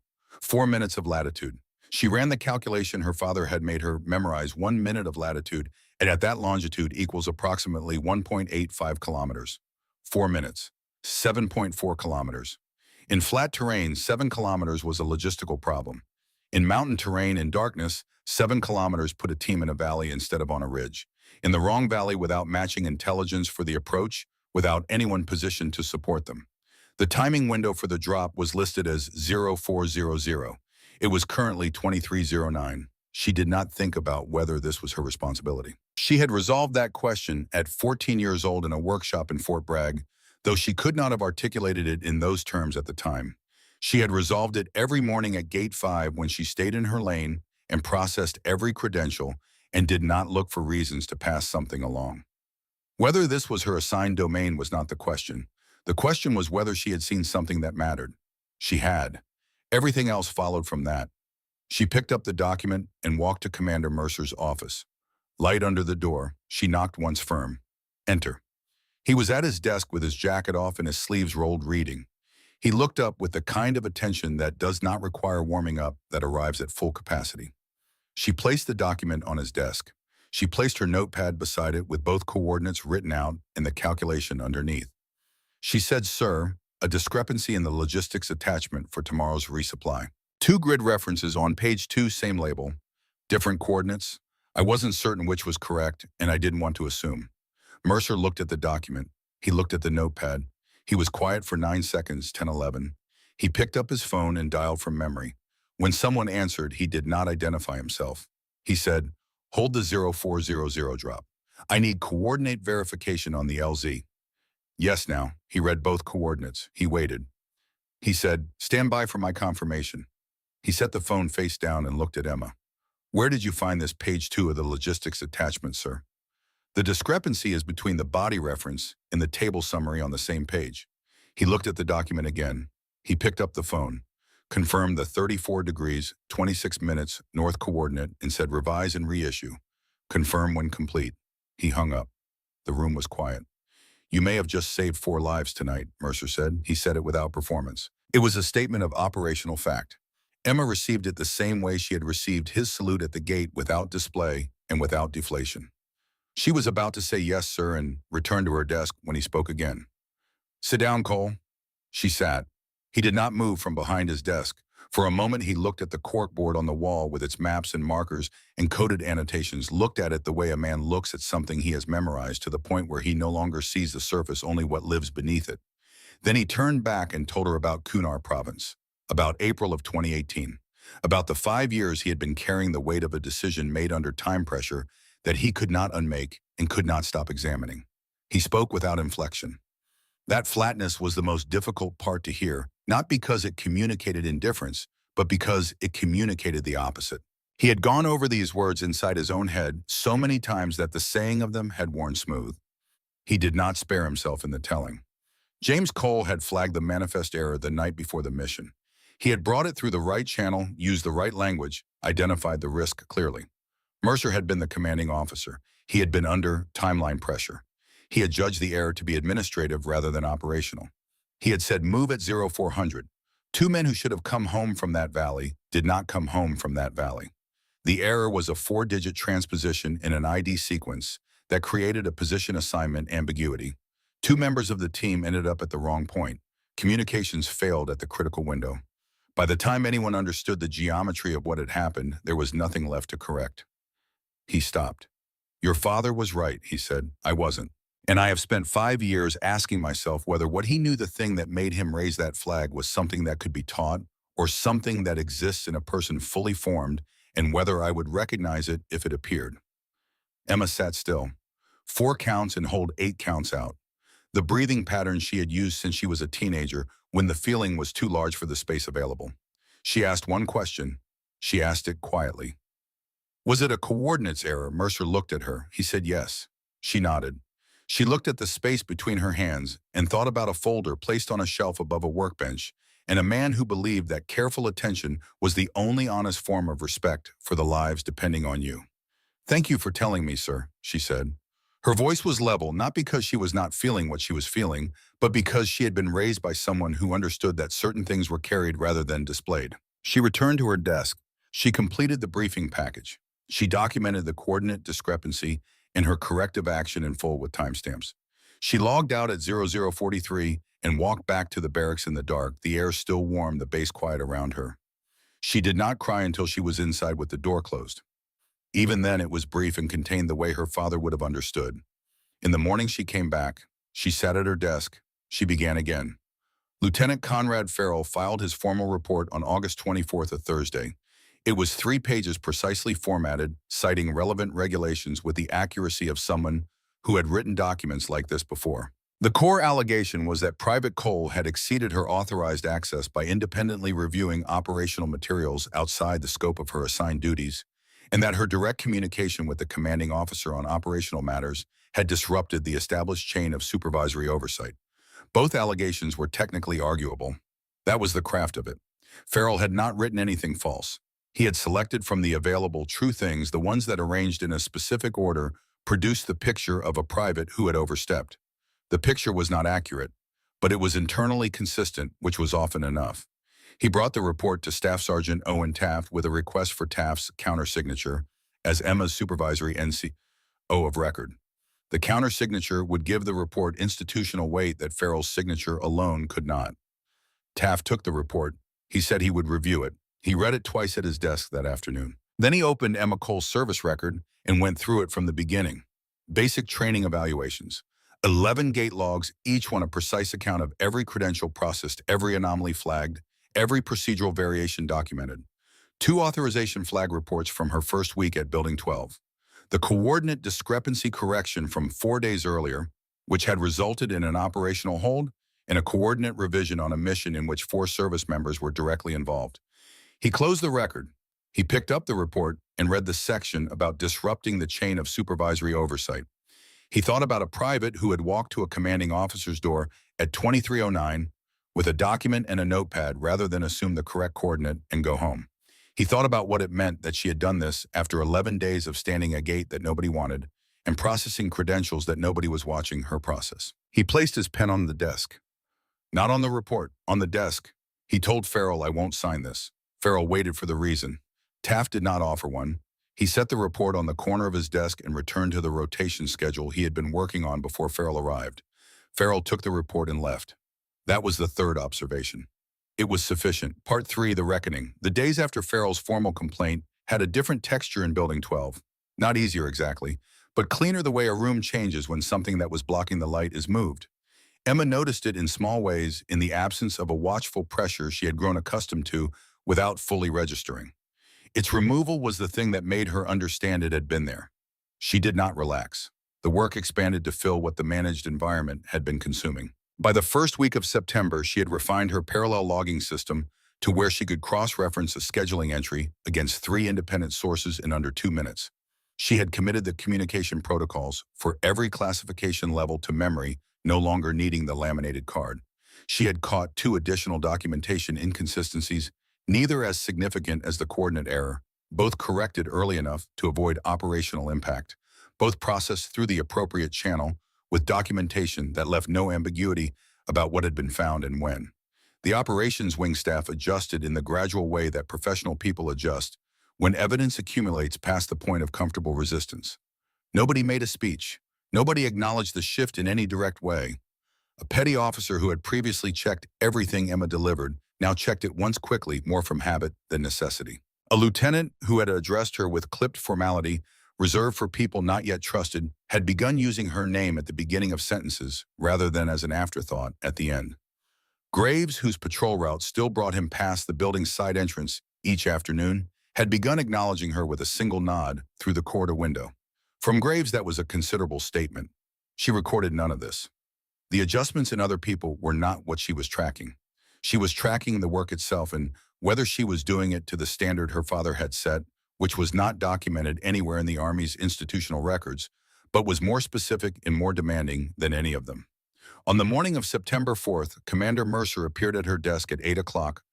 4 minutes of latitude. She ran the calculation her father had made her memorize. 1 minute of latitude, and at that longitude equals approximately 1.85 kilometers. 4 minutes. 7.4 kilometers. In flat terrain, 7 kilometers was a logistical problem. In mountain terrain and darkness, 7 kilometers put a team in a valley instead of on a ridge. In the wrong valley without matching intelligence for the approach, without anyone positioned to support them. The timing window for the drop was listed as 0400. It was currently 2309. She did not think about whether this was her responsibility. She had resolved that question at 14 years old in a workshop in Fort Bragg, though she could not have articulated it in those terms at the time. She had resolved it every morning at Gate 5 when she stayed in her lane and processed every credential and did not look for reasons to pass something along. Whether this was her assigned domain was not the question. The question was whether she had seen something that mattered. She had. Everything else followed from that. She picked up the document and walked to Commander Mercer's office. Light under the door, she knocked once firm. Enter. He was at his desk with his jacket off and his sleeves rolled, reading. He looked up with the kind of attention that does not require warming up, that arrives at full capacity. She placed the document on his desk. She placed her notepad beside it with both coordinates written out and the calculation underneath. She said, "Sir, a discrepancy in the logistics attachment for tomorrow's resupply. 2 grid references on page 2, same label, different coordinates. I wasn't certain which was correct, and I didn't want to assume." Mercer looked at the document. He looked at the notepad. He was quiet for 9 seconds, 10:11. He picked up his phone and dialed from memory. When someone answered, he did not identify himself. He said, "Hold the 0400 drop. I need coordinate verification on the LZ." "Yes, now." He read both coordinates. He waited. He said, "Stand by for my confirmation." He set the phone face down and looked at Emma. "Where did you find this page 2 of the logistics attachment, sir?" "The discrepancy is between the body reference and the table summary on the same page." He looked at the document again. He picked up the phone, confirmed the 34 degrees, 26 minutes north coordinate, and said, "Revise and reissue. Confirm when complete." He hung up. The room was quiet. "You may have just saved 4 lives tonight," Mercer said. He said it without performance. It was a statement of operational fact. Emma received it the same way she had received his salute at the gate, without display and without deflation. She was about to say "Yes, sir," and return to her desk when he spoke again. "Sit down, Cole." She sat. He did not move from behind his desk. For a moment, he looked at the corkboard on the wall with its maps and markers and coded annotations, looked at it the way a man looks at something he has memorized to the point where he no longer sees the surface, only what lives beneath it. Then he turned back and told her about Kunar province, about April of 2018, about the 5 years he had been carrying the weight of a decision made under time pressure that he could not unmake and could not stop examining. He spoke without inflection. That flatness was the most difficult part to hear, not because it communicated indifference, but because it communicated the opposite. He had gone over these words inside his own head so many times that the saying of them had worn smooth. He did not spare himself in the telling. James Cole had flagged the manifest error the night before the mission. He had brought it through the right channel, used the right language, identified the risk clearly. Mercer had been the commanding officer. He had been under timeline pressure. He had judged the error to be administrative rather than operational. He had said move at 0400. Two men who should have come home from that valley did not come home from that valley. The error was a 4-digit transposition in an ID sequence that created a position assignment ambiguity. Two members of the team ended up at the wrong point. Communications failed at the critical window. By the time anyone understood the geometry of what had happened, there was nothing left to correct. He stopped. Your father was right, he said. I wasn't. And I have spent 5 years asking myself whether what he knew the thing that made him raise that flag was something that could be taught or something that exists in a person fully formed, and whether I would recognize it if it appeared. Emma sat still. 4 counts and hold 8 counts out. The breathing pattern she had used since she was a teenager when the feeling was too large for the space available. She asked one question. She asked it quietly. Was it a coordinates error? Mercer looked at her. He said yes. She nodded. She looked at the space between her hands and thought about a folder placed on a shelf above a workbench and a man who believed that careful attention was the only honest form of respect for the lives depending on you. Thank you for telling me, sir, she said. Her voice was level, not because she was not feeling what she was feeling, but because she had been raised by someone who understood that certain things were carried rather than displayed. She returned to her desk. She completed the briefing package. She documented the coordinate discrepancy and her corrective action in full with timestamps. She logged out at 0043 and walked back to the barracks in the dark, the air still warm, the base quiet around her. She did not cry until she was inside with the door closed. Even then, it was brief and contained the way her father would have understood. In the morning she came back. She sat at her desk. She began again. Lieutenant Conrad Farrell filed his formal report on August 24th, a Thursday. It was 3 pages precisely formatted, citing relevant regulations with the accuracy of someone who had written documents like this before. The core allegation was that Private Cole had exceeded her authorized access by independently reviewing operational materials outside the scope of her assigned duties, and that her direct communication with the commanding officer on operational matters had disrupted the established chain of supervisory oversight. Both allegations were technically arguable. That was the craft of it. Farrell had not written anything false. He had selected from the available true things, the ones that arranged in a specific order produced the picture of a private who had overstepped. The picture was not accurate, but it was internally consistent, which was often enough. He brought the report to Staff Sergeant Owen Taft with a request for Taft's countersignature as Emma's supervisory NCO of record. The countersignature would give the report institutional weight that Farrell's signature alone could not. Taft took the report. He said he would review it. He read it twice at his desk that afternoon. Then he opened Emma Cole's service record and went through it from the beginning. Basic training evaluations. 11 gate logs, each one a precise account of every credential processed, every anomaly flagged, every procedural variation documented. 2 authorization flag reports from her first week at Building 12. The coordinate discrepancy correction from 4 days earlier, which had resulted in an operational hold, and a coordinate revision on a mission in which 4 service members were directly involved. He closed the record. He picked up the report and read the section about disrupting the chain of supervisory oversight. He thought about a private who had walked to a commanding officer's door at 2309 with a document and a notepad rather than assume the correct coordinate and go home. He thought about what it meant that she had done this after 11 days of standing a gate that nobody wanted and processing credentials that nobody was watching her process. He placed his pen on the desk. Not on the report, on the desk. He told Farrell, I won't sign this. Farrell waited for the reason. Taft did not offer one. He set the report on the corner of his desk and returned to the rotation schedule he had been working on before Farrell arrived. Farrell took the report and left. That was the third observation. It was sufficient. Part 3, The Reckoning. The days after Farrell's formal complaint had a different texture in Building 12. Not easier exactly, but cleaner the way a room changes when something that was blocking the light is moved. Emma noticed it in small ways in the absence of a watchful pressure she had grown accustomed to without fully registering. Its removal was the thing that made her understand it had been there. She did not relax. The work expanded to fill what the managed environment had been consuming. By the first week of September, she had refined her parallel logging system to where she could cross-reference a scheduling entry against 3 independent sources in under 2 minutes. She had committed the communication protocols for every classification level to memory, no longer needing the laminated card. She had caught 2 additional documentation inconsistencies, neither as significant as the coordinate error, both corrected early enough to avoid operational impact, both processed through the appropriate channel, with documentation that left no ambiguity about what had been found and when. The operations wing staff adjusted in the gradual way that professional people adjust when evidence accumulates past the point of comfortable resistance. Nobody made a speech. Nobody acknowledged the shift in any direct way. A petty officer who had previously checked everything Emma delivered now checked it once quickly, more from habit than necessity. A lieutenant who had addressed her with clipped formality reserved for people not yet trusted, had begun using her name at the beginning of sentences rather than as an afterthought at the end. Graves, whose patrol route still brought him past the building's side entrance each afternoon, had begun acknowledging her with a single nod through the corridor window. From Graves, that was a considerable statement. She recorded none of this. The adjustments in other people were not what she was tracking. She was tracking the work itself and whether she was doing it to the standard her father had set, which was not documented anywhere in the Army's institutional records, but was more specific and more demanding than any of them. On the morning of September 4th, Commander Mercer appeared at her desk at 8 o'clock,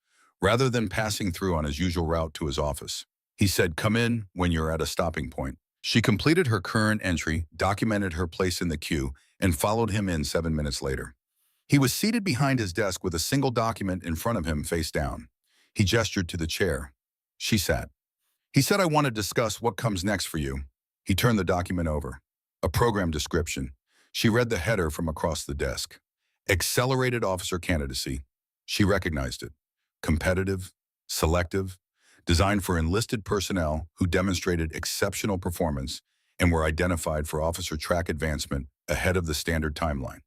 rather than passing through on his usual route to his office. He said, "Come in when you're at a stopping point." She completed her current entry, documented her place in the queue, and followed him in 7 minutes later. He was seated behind his desk with a single document in front of him face down. He gestured to the chair. She sat. He said, "I want to discuss what comes next for you." He turned the document over. A program description. She read the header from across the desk. Accelerated officer candidacy. She recognized it. Competitive, selective, designed for enlisted personnel who demonstrated exceptional performance and were identified for officer track advancement ahead of the standard timeline.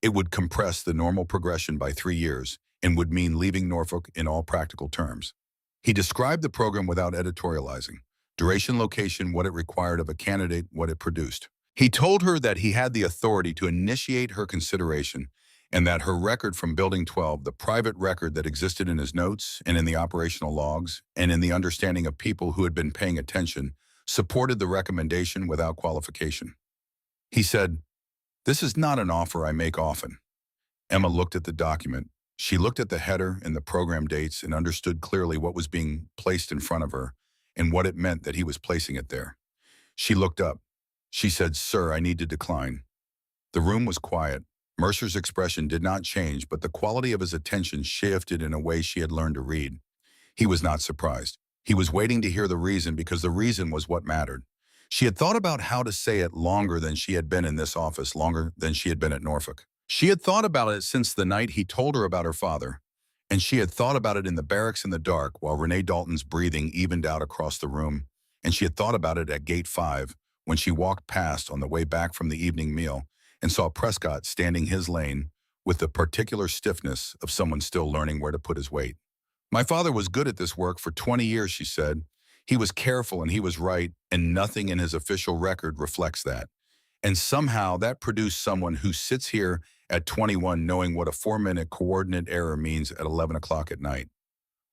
It would compress the normal progression by 3 years and would mean leaving Norfolk in all practical terms. He described the program without editorializing. Duration, location, what it required of a candidate, what it produced. He told her that he had the authority to initiate her consideration and that her record from Building 12, the private record that existed in his notes and in the operational logs and in the understanding of people who had been paying attention, supported the recommendation without qualification. He said, "This is not an offer I make often." Emma looked at the document. She looked at the header and the program dates and understood clearly what was being placed in front of her and what it meant that he was placing it there. She looked up. She said, "Sir, I need to decline." The room was quiet. Mercer's expression did not change, but the quality of his attention shifted in a way she had learned to read. He was not surprised. He was waiting to hear the reason because the reason was what mattered. She had thought about how to say it longer than she had been in this office, longer than she had been at Norfolk. She had thought about it since the night he told her about her father, and she had thought about it in the barracks in the dark while Renee Dalton's breathing evened out across the room, and she had thought about it at Gate 5 when she walked past on the way back from the evening meal and saw Prescott standing his lane with the particular stiffness of someone still learning where to put his weight. "My father was good at this work for 20 years, she said. He was careful and he was right, and nothing in his official record reflects that. And somehow that produced someone who sits here at 21 knowing what a 4-minute coordinate error means at 11 o'clock at night.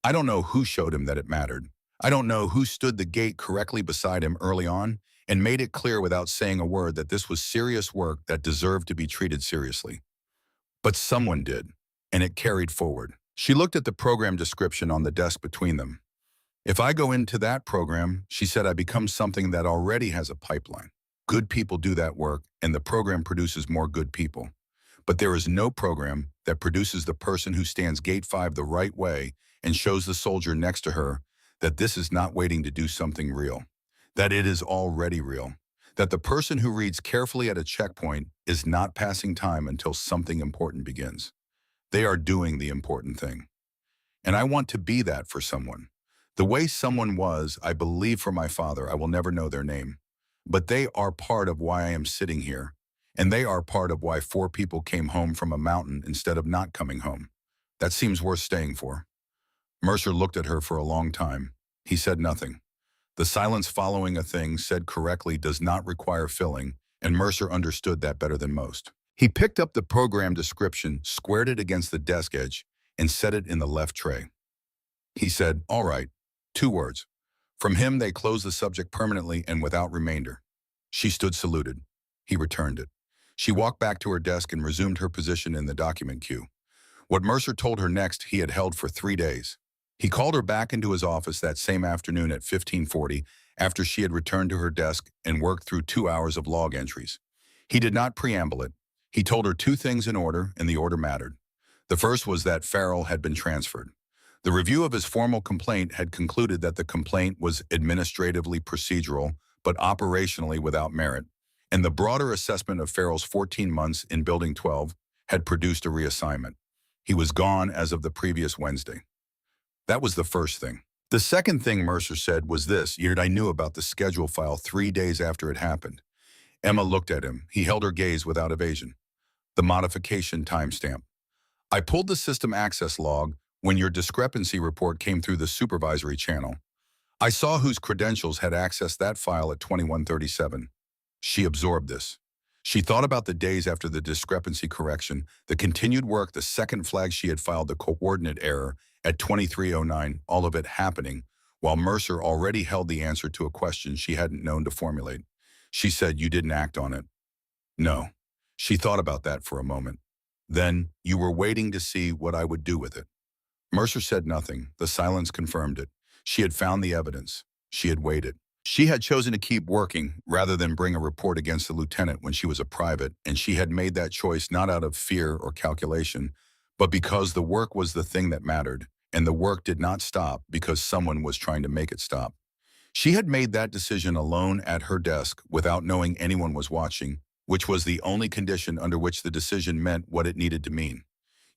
I don't know who showed him that it mattered. I don't know who stood the gate correctly beside him early on and made it clear without saying a word that this was serious work that deserved to be treated seriously. But someone did, and it carried forward." She looked at the program description on the desk between them. "If I go into that program," she said, "I become something that already has a pipeline. Good people do that work, and the program produces more good people. But there is no program that produces the person who stands Gate 5 the right way and shows the soldier next to her that this is not waiting to do something real, that it is already real, that the person who reads carefully at a checkpoint is not passing time until something important begins. They are doing the important thing." And I want to be that for someone. The way someone was, I believe for my father, I will never know their name. But they are part of why I am sitting here. And they are part of why 4 people came home from a mountain instead of not coming home. That seems worth staying for. Mercer looked at her for a long time. He said nothing. The silence following a thing said correctly does not require filling, and Mercer understood that better than most. He picked up the program description, squared it against the desk edge, and set it in the left tray. He said, "All right." 2 words. From him, they closed the subject permanently and without remainder. She stood saluted. He returned it. She walked back to her desk and resumed her position in the document queue. What Mercer told her next he had held for 3 days. He called her back into his office that same afternoon at 15:40 after she had returned to her desk and worked through 2 hours of log entries. He did not preamble it. He told her 2 things in order, and the order mattered. The first was that Farrell had been transferred. The review of his formal complaint had concluded that the complaint was administratively procedural, but operationally without merit, and the broader assessment of Farrell's 14 months in Building 12 had produced a reassignment. He was gone as of the previous Wednesday. That was the first thing. The second thing Mercer said was this: "Yet I knew about the schedule file 3 days after it happened." Emma looked at him. He held her gaze without evasion. The modification timestamp. "I pulled the system access log when your discrepancy report came through the supervisory channel. I saw whose credentials had accessed that file at 2137. She absorbed this. She thought about the days after the discrepancy correction, the continued work, the second flag she had filed, the coordinate error at 2309, all of it happening, while Mercer already held the answer to a question she hadn't known to formulate. She said, "You didn't act on it." "No." She thought about that for a moment. "Then, you were waiting to see what I would do with it." Mercer said nothing. The silence confirmed it. She had found the evidence. She had waited. She had chosen to keep working rather than bring a report against the lieutenant when she was a private, and she had made that choice not out of fear or calculation, but because the work was the thing that mattered, and the work did not stop because someone was trying to make it stop. She had made that decision alone at her desk without knowing anyone was watching, which was the only condition under which the decision meant what it needed to mean.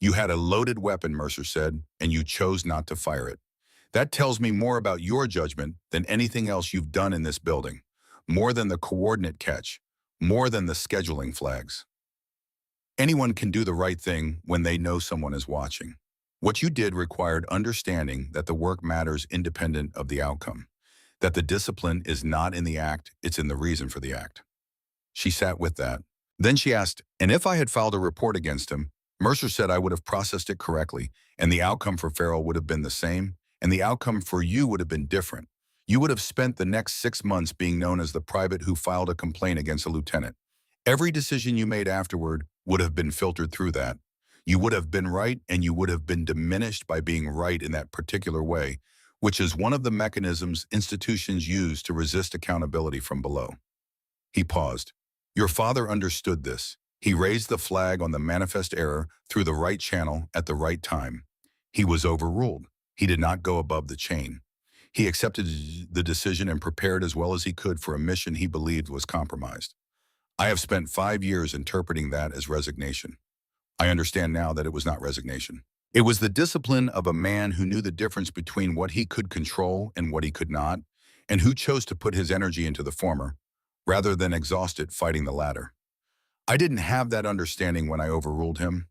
"You had a loaded weapon," Mercer said, "and you chose not to fire it. That tells me more about your judgment than anything else you've done in this building, more than the coordinate catch, more than the scheduling flags. Anyone can do the right thing when they know someone is watching. What you did required understanding that the work matters independent of the outcome, that the discipline is not in the act, it's in the reason for the act." She sat with that. Then she asked, "And if I had filed a report against him?" Mercer said, "I would have processed it correctly, and the outcome for Farrell would have been the same, and the outcome for you would have been different. You would have spent the next 6 months being known as the private who filed a complaint against a lieutenant. Every decision you made afterward would have been filtered through that. You would have been right, and you would have been diminished by being right in that particular way, which is one of the mechanisms institutions use to resist accountability from below." He paused. "Your father understood this. He raised the flag on the manifest error through the right channel at the right time. He was overruled. He did not go above the chain. He accepted the decision and prepared as well as he could for a mission he believed was compromised. I have spent 5 years interpreting that as resignation. I understand now that it was not resignation. It was the discipline of a man who knew the difference between what he could control and what he could not, and who chose to put his energy into the former, rather than exhaust it fighting the latter. I didn't have that understanding when I overruled him.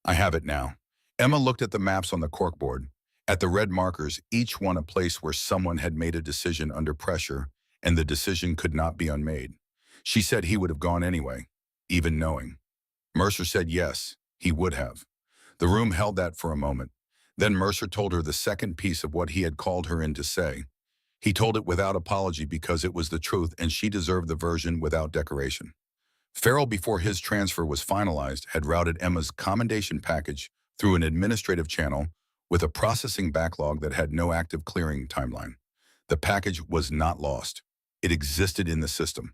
I have it now." Emma looked at the maps on the corkboard, at the red markers, each one a place where someone had made a decision under pressure, and the decision could not be unmade. She said he would have gone anyway, even knowing. Mercer said yes, he would have. The room held that for a moment. Then Mercer told her the second piece of what he had called her in to say. He told it without apology because it was the truth and she deserved the version without decoration. Farrell, before his transfer was finalized, had routed Emma's commendation package through an administrative channel with a processing backlog that had no active clearing timeline. The package was not lost. It existed in the system.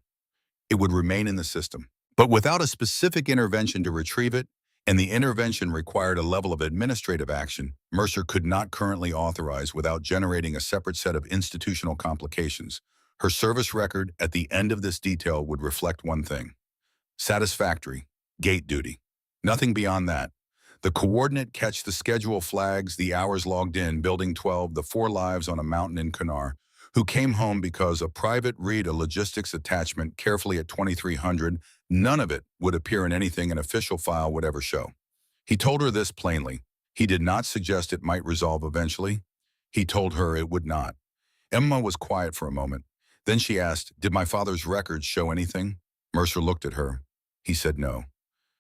It would remain in the system, but without a specific intervention to retrieve it, and the intervention required a level of administrative action Mercer could not currently authorize without generating a separate set of institutional complications. Her service record at the end of this detail would reflect one thing: satisfactory, gate duty. Nothing beyond that. The coordinate catch, the schedule flags, the hours logged in, Building 12, the 4 lives on a mountain in Kunar, who came home because a private read a logistics attachment carefully at 2300, none of it would appear in anything an official file would ever show. He told her this plainly. He did not suggest it might resolve eventually. He told her it would not. Emma was quiet for a moment. Then she asked, "Did my father's records show anything?" Mercer looked at her. He said no.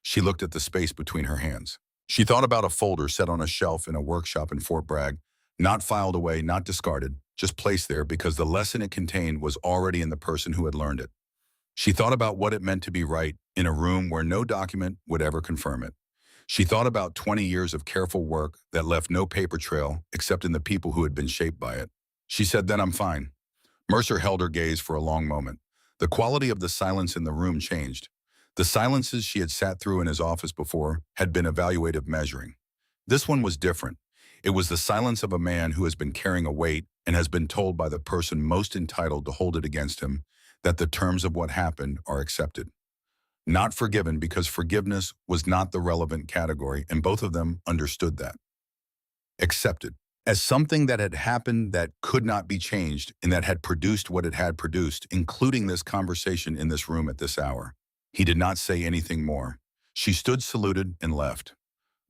She looked at the space between her hands. She thought about a folder set on a shelf in a workshop in Fort Bragg, not filed away, not discarded, just placed there because the lesson it contained was already in the person who had learned it. She thought about what it meant to be right in a room where no document would ever confirm it. She thought about 20 years of careful work that left no paper trail except in the people who had been shaped by it. She said, "Then I'm fine." Mercer held her gaze for a long moment. The quality of the silence in the room changed. The silences she had sat through in his office before had been evaluative measuring. This one was different. It was the silence of a man who has been carrying a weight and has been told by the person most entitled to hold it against him that the terms of what happened are accepted. Not forgiven, because forgiveness was not the relevant category, and both of them understood that. Accepted as something that had happened that could not be changed and that had produced what it had produced, including this conversation in this room at this hour. He did not say anything more. She stood, saluted, and left.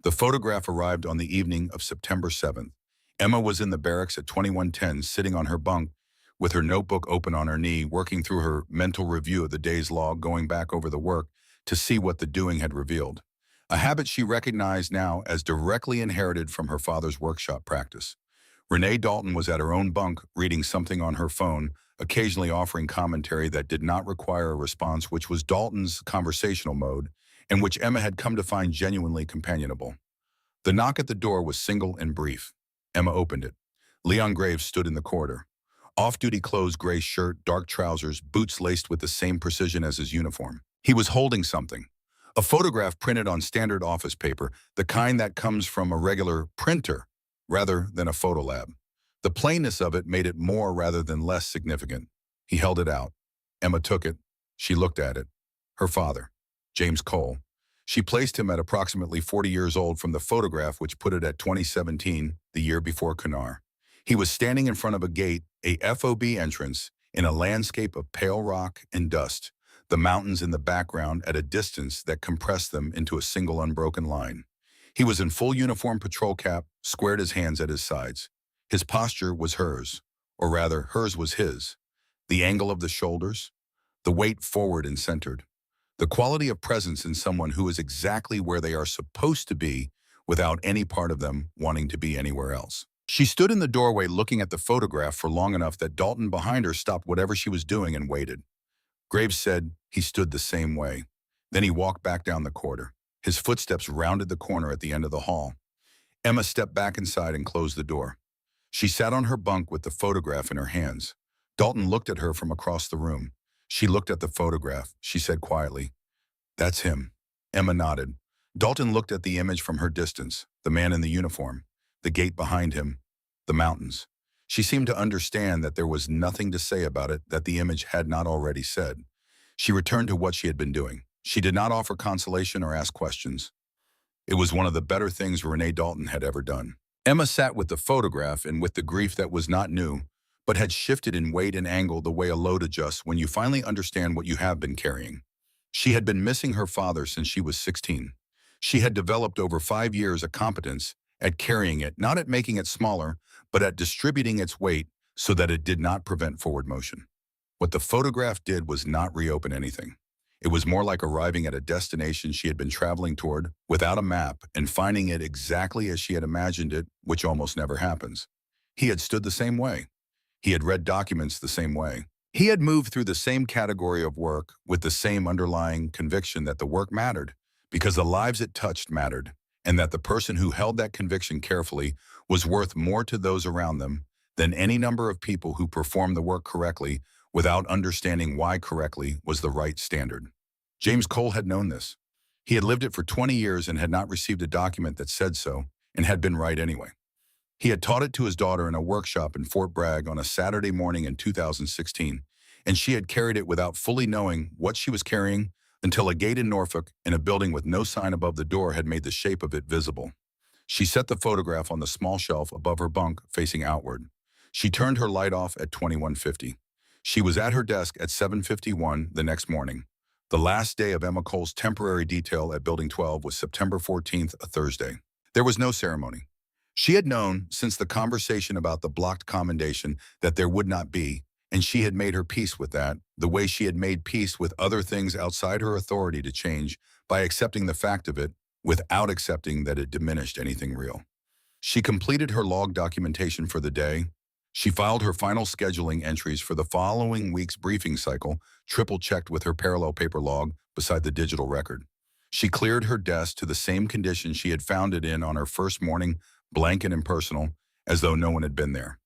The photograph arrived on the evening of September 7th. Emma was in the barracks at 2110, sitting on her bunk with her notebook open on her knee, working through her mental review of the day's log, going back over the work to see what the doing had revealed. A habit she recognized now as directly inherited from her father's workshop practice. Renee Dalton was at her own bunk, reading something on her phone, occasionally offering commentary that did not require a response, which was Dalton's conversational mode, and which Emma had come to find genuinely companionable. The knock at the door was single and brief. Emma opened it. Leon Graves stood in the corridor. Off-duty clothes, gray shirt, dark trousers, boots laced with the same precision as his uniform. He was holding something. A photograph printed on standard office paper, the kind that comes from a regular printer rather than a photo lab. The plainness of it made it more rather than less significant. He held it out. Emma took it. She looked at it. Her father, James Cole. She placed him at approximately 40 years old from the photograph, which put it at 2017, the year before Kunar. He was standing in front of a gate, a FOB entrance, in a landscape of pale rock and dust, the mountains in the background at a distance that compressed them into a single unbroken line. He was in full uniform, patrol cap, squared his hands at his sides. His posture was hers, or rather, hers was his. The angle of the shoulders, the weight forward and centered. The quality of presence in someone who is exactly where they are supposed to be without any part of them wanting to be anywhere else. She stood in the doorway looking at the photograph for long enough that Dalton behind her stopped whatever she was doing and waited. Graves said he stood the same way. Then he walked back down the corridor. His footsteps rounded the corner at the end of the hall. Emma stepped back inside and closed the door. She sat on her bunk with the photograph in her hands. Dalton looked at her from across the room. She looked at the photograph. She said quietly, "That's him." Emma nodded. Dalton looked at the image from her distance, the man in the uniform, the gate behind him, the mountains. She seemed to understand that there was nothing to say about it that the image had not already said. She returned to what she had been doing. She did not offer consolation or ask questions. It was one of the better things Renee Dalton had ever done. Emma sat with the photograph and with the grief that was not new, but had shifted in weight and angle the way a load adjusts when you finally understand what you have been carrying. She had been missing her father since she was 16. She had developed over 5 years a competence at carrying it, not at making it smaller, but at distributing its weight so that it did not prevent forward motion. What the photograph did was not reopen anything. It was more like arriving at a destination she had been traveling toward without a map and finding it exactly as she had imagined it, which almost never happens. He had stood the same way. He had read documents the same way. He had moved through the same category of work with the same underlying conviction that the work mattered, because the lives it touched mattered, and that the person who held that conviction carefully was worth more to those around them than any number of people who performed the work correctly without understanding why correctly was the right standard. James Cole had known this. He had lived it for 20 years and had not received a document that said so, and had been right anyway. He had taught it to his daughter in a workshop in Fort Bragg on a Saturday morning in 2016, and she had carried it without fully knowing what she was carrying, until a gate in Norfolk in a building with no sign above the door had made the shape of it visible. She set the photograph on the small shelf above her bunk, facing outward. She turned her light off at 21:50. She was at her desk at 7:51 the next morning. The last day of Emma Cole's temporary detail at Building 12 was September 14th, a Thursday. There was no ceremony. She had known since the conversation about the blocked commendation that there would not be, and she had made her peace with that, the way she had made peace with other things outside her authority to change by accepting the fact of it without accepting that it diminished anything real. She completed her log documentation for the day. She filed her final scheduling entries for the following week's briefing cycle, triple-checked with her parallel paper log beside the digital record. She cleared her desk to the same condition she had found it in on her first morning, blank and impersonal, as though no one had been there.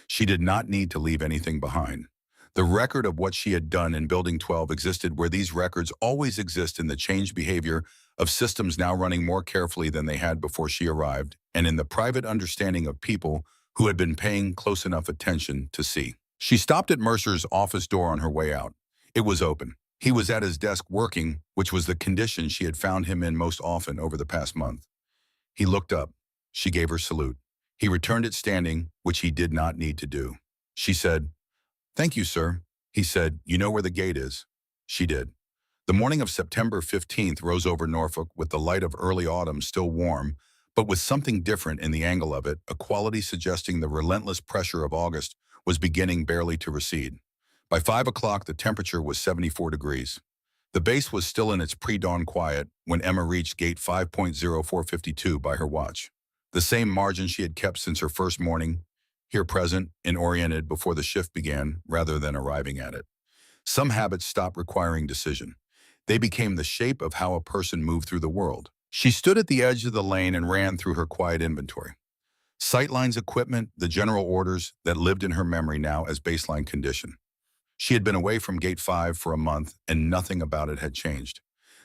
She did not need to leave anything behind. The record of what she had done in Building 12 existed where these records always exist in the changed behavior of systems now running more carefully than they had before she arrived, and in the private understanding of people who had been paying close enough attention to see. She stopped at Mercer's office door on her way out. It was open. He was at his desk working, which was the condition she had found him in most often over the past month. He looked up. She gave her salute. He returned it standing, which he did not need to do. She said, "Thank you, sir." He said, "You know where the gate is?" She did. The morning of September 15th rose over Norfolk with the light of early autumn still warm, but with something different in the angle of it, a quality suggesting the relentless pressure of August was beginning barely to recede. By 5 o'clock, the temperature was 74 degrees. The base was still in its pre-dawn quiet when Emma reached gate 5.0452 by her watch. The same margin she had kept since her first morning, here present and oriented before the shift began rather than arriving at it. Some habits stopped requiring decision. They became the shape of how a person moved through the world. She stood at the edge of the lane and ran through her quiet inventory. Sightlines equipment, the general orders that lived in her memory now as baseline condition. She had been away from Gate 5 for a month and nothing about it had changed.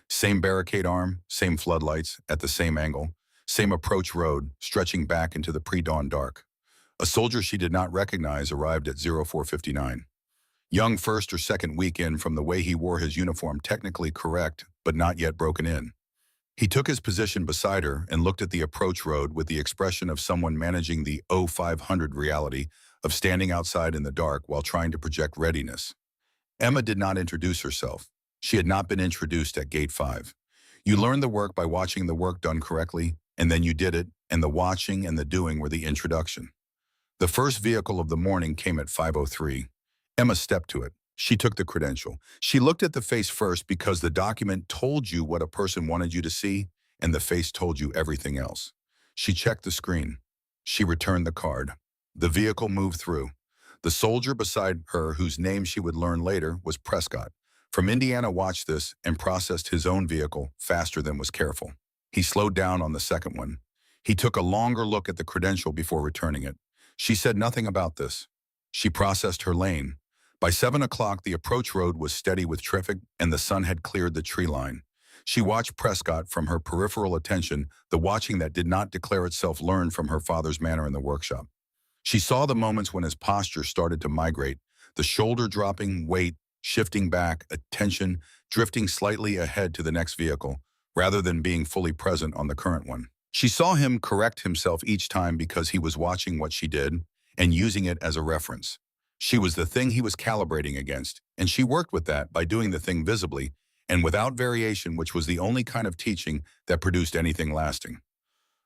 Same barricade arm, same floodlights at the same angle, same approach road stretching back into the pre-dawn dark. A soldier she did not recognize arrived at 0459. Young first or second week in from the way he wore his uniform, technically correct, but not yet broken in. He took his position beside her and looked at the approach road with the expression of someone managing the 0500 reality of standing outside in the dark while trying to project readiness. Emma did not introduce herself. She had not been introduced at Gate 5. You learned the work by watching the work done correctly, and then you did it, and the watching and the doing were the introduction. The first vehicle of the morning came at 5:03. Emma stepped to it. She took the credential. She looked at the face first because the document told you what a person wanted you to see, and the face told you everything else. She checked the screen. She returned the card. The vehicle moved through. The soldier beside her, whose name she would learn later, was Prescott. From Indiana watched this and processed his own vehicle faster than was careful. He slowed down on the second one. He took a longer look at the credential before returning it. She said nothing about this. She processed her lane. By 7 o'clock, the approach road was steady with traffic and the sun had cleared the tree line. She watched Prescott from her peripheral attention, the watching that did not declare itself learned from her father's manner in the workshop. She saw the moments when his posture started to migrate, the shoulder dropping, weight shifting back, attention drifting slightly ahead to the next vehicle, rather than being fully present on the current one. She saw him correct himself each time because he was watching what she did and using it as a reference. She was the thing he was calibrating against, and she worked with that by doing the thing visibly and without variation, which was the only kind of teaching that produced anything lasting.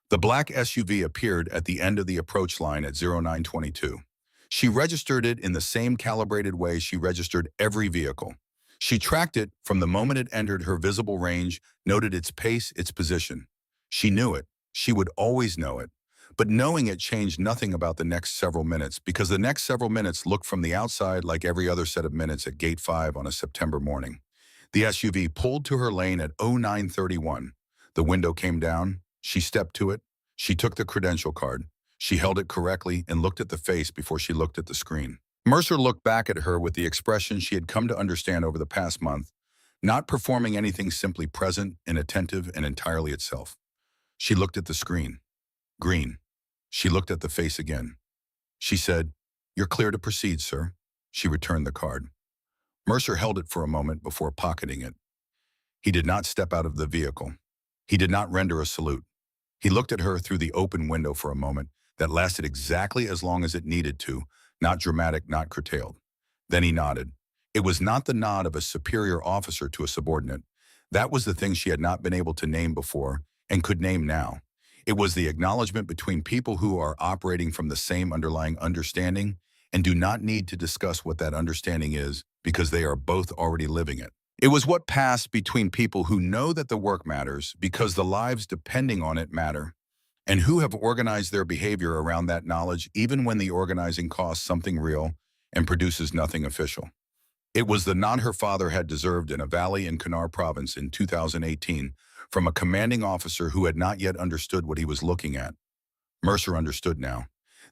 The black SUV appeared at the end of the approach line at 0922. She registered it in the same calibrated way she registered every vehicle. She tracked it from the moment it entered her visible range, noted its pace, its position. She knew it. She would always know it. But knowing it changed nothing about the next several minutes because the next several minutes looked from the outside like every other set of minutes at Gate 5 on a September morning. The SUV pulled to her lane at 0931. The window came down. She stepped to it. She took the credential card. She held it correctly and looked at the face before she looked at the screen. Mercer looked back at her with the expression she had come to understand over the past month, not performing anything, simply present and attentive and entirely itself. She looked at the screen. Green. She looked at the face again. She said, "You're clear to proceed, sir." She returned the card. Mercer held it for a moment before pocketing it. He did not step out of the vehicle. He did not render a salute. He looked at her through the open window for a moment that lasted exactly as long as it needed to, not dramatic, not curtailed. Then he nodded. It was not the nod of a superior officer to a subordinate. That was the thing she had not been able to name before and could name now. It was the acknowledgement between people who are operating from the same underlying understanding and do not need to discuss what that understanding is because they are both already living it. It was what passed between people who know that the work matters because the lives depending on it matter, and who have organized their behavior around that knowledge even when the organizing costs something real and produces nothing official. It was the nod her father had deserved in a valley in Kunar province in 2018 from a commanding officer who had not yet understood what he was looking at. Mercer understood now.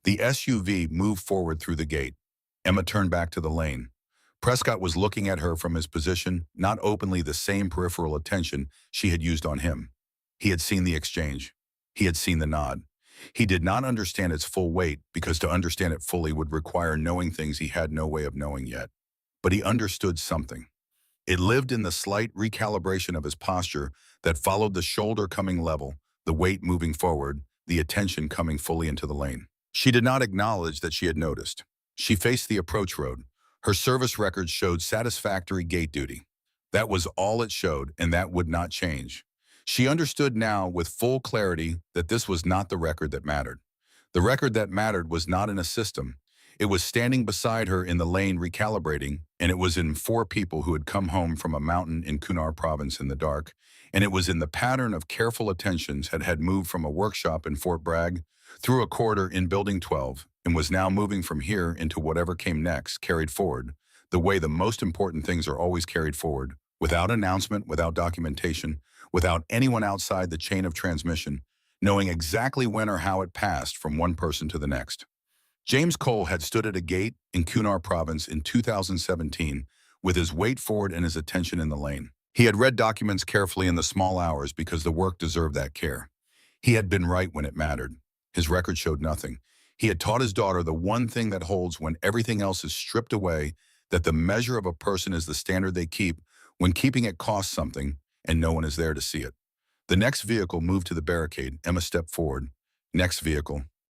The SUV moved forward through the gate. Emma turned back to the lane. Prescott was looking at her from his position, not openly the same peripheral attention she had used on him. He had seen the exchange. He had seen the nod. He did not understand its full weight because to understand it fully would require knowing things he had no way of knowing yet. But he understood something. It lived in the slight recalibration of his posture that followed the shoulder coming level, the weight moving forward, the attention coming fully into the lane. She did not acknowledge that she had noticed. She faced the approach road. Her service record showed satisfactory gate duty. That was all it showed, and that would not change. She understood now with full clarity that this was not the record that mattered. The record that mattered was not in a system. It was standing beside her in the lane recalibrating, and it was in four people who had come home from a mountain in Kunar province in the dark, and it was in the pattern of careful attentions had moved from a workshop in Fort Bragg through a corridor in Building 12, and was now moving from here into whatever came next, carried forward, the way the most important things are always carried forward, without announcement, without documentation, without anyone outside the chain of transmission, knowing exactly when or how it passed from one person to the next. James Cole had stood at a gate in Kunar province in 2017 with his weight forward and his attention in the lane. He had read documents carefully in the small hours because the work deserved that care. He had been right when it mattered. His record showed nothing. He had taught his daughter the one thing that holds when everything else is stripped away, that the measure of a person is the standard they keep when keeping it costs something and no one is there to see it. The next vehicle moved to the barricade. Emma stepped forward. Next vehicle.